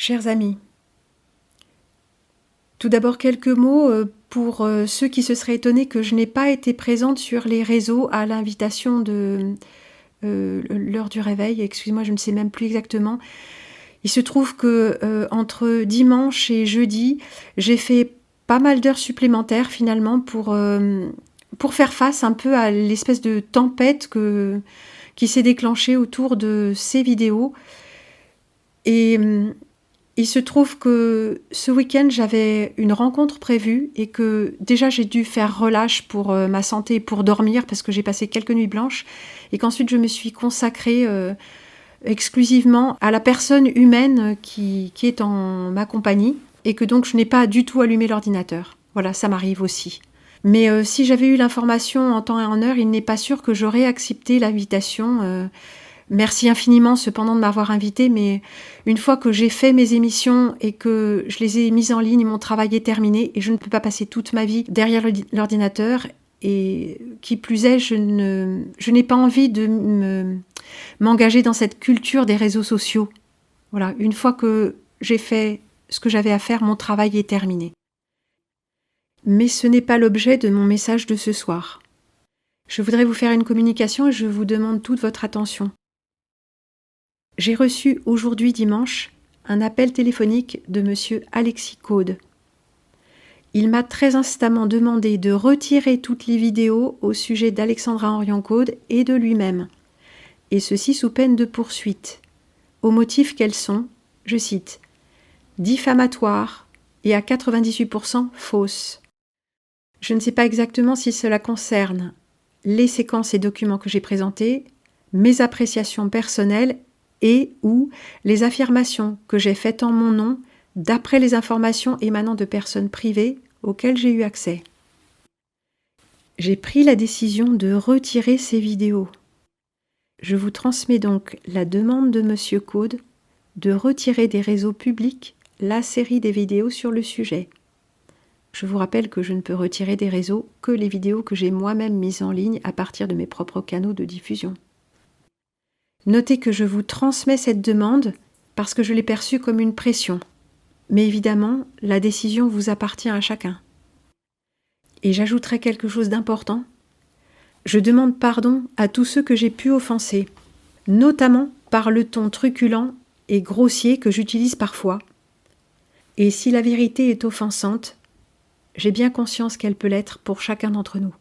Chers amis, tout d'abord quelques mots pour ceux qui se seraient étonnés que je n'ai pas été présente sur les réseaux à l'invitation de l'heure du réveil. Excusez-moi, je ne sais même plus exactement. Il se trouve que entre dimanche et jeudi, j'ai fait pas mal d'heures supplémentaires finalement pour faire face un peu à l'espèce de tempête qui s'est déclenchée autour de ces vidéos. Et il se trouve que ce week-end, j'avais une rencontre prévue et que déjà j'ai dû faire relâche pour ma santé et pour dormir parce que j'ai passé quelques nuits blanches et qu'ensuite je me suis consacrée exclusivement à la personne humaine qui est en ma compagnie et que donc je n'ai pas du tout allumé l'ordinateur. Voilà, ça m'arrive aussi. Mais si j'avais eu l'information en temps et en heure, il n'est pas sûr que j'aurais accepté l'invitation. Merci infiniment cependant de m'avoir invitée, mais une fois que j'ai fait mes émissions et que je les ai mises en ligne, mon travail est terminé et je ne peux pas passer toute ma vie derrière l'ordinateur. Et qui plus est, je n'ai pas envie de m'engager dans cette culture des réseaux sociaux. Voilà, une fois que j'ai fait ce que j'avais à faire, mon travail est terminé. Mais ce n'est pas l'objet de mon message de ce soir. Je voudrais vous faire une communication et je vous demande toute votre attention. J'ai reçu aujourd'hui dimanche un appel téléphonique de monsieur Alexis Caude. Il m'a très instamment demandé de retirer toutes les vidéos au sujet d'Alexandra Henrion-Caude et de lui-même, et ceci sous peine de poursuite, au motif qu'elles sont, je cite, « diffamatoires et à 98% fausses ». Je ne sais pas exactement si cela concerne les séquences et documents que j'ai présentés, mes appréciations personnelles et ou les affirmations que j'ai faites en mon nom d'après les informations émanant de personnes privées auxquelles j'ai eu accès. J'ai pris la décision de retirer ces vidéos. Je vous transmets donc la demande de monsieur Caude de retirer des réseaux publics la série des vidéos sur le sujet. Je vous rappelle que je ne peux retirer des réseaux que les vidéos que j'ai moi-même mises en ligne à partir de mes propres canaux de diffusion. Notez que je vous transmets cette demande parce que je l'ai perçue comme une pression. Mais évidemment, la décision vous appartient à chacun. Et j'ajouterai quelque chose d'important. Je demande pardon à tous ceux que j'ai pu offenser, notamment par le ton truculent et grossier que j'utilise parfois. Et si la vérité est offensante, j'ai bien conscience qu'elle peut l'être pour chacun d'entre nous.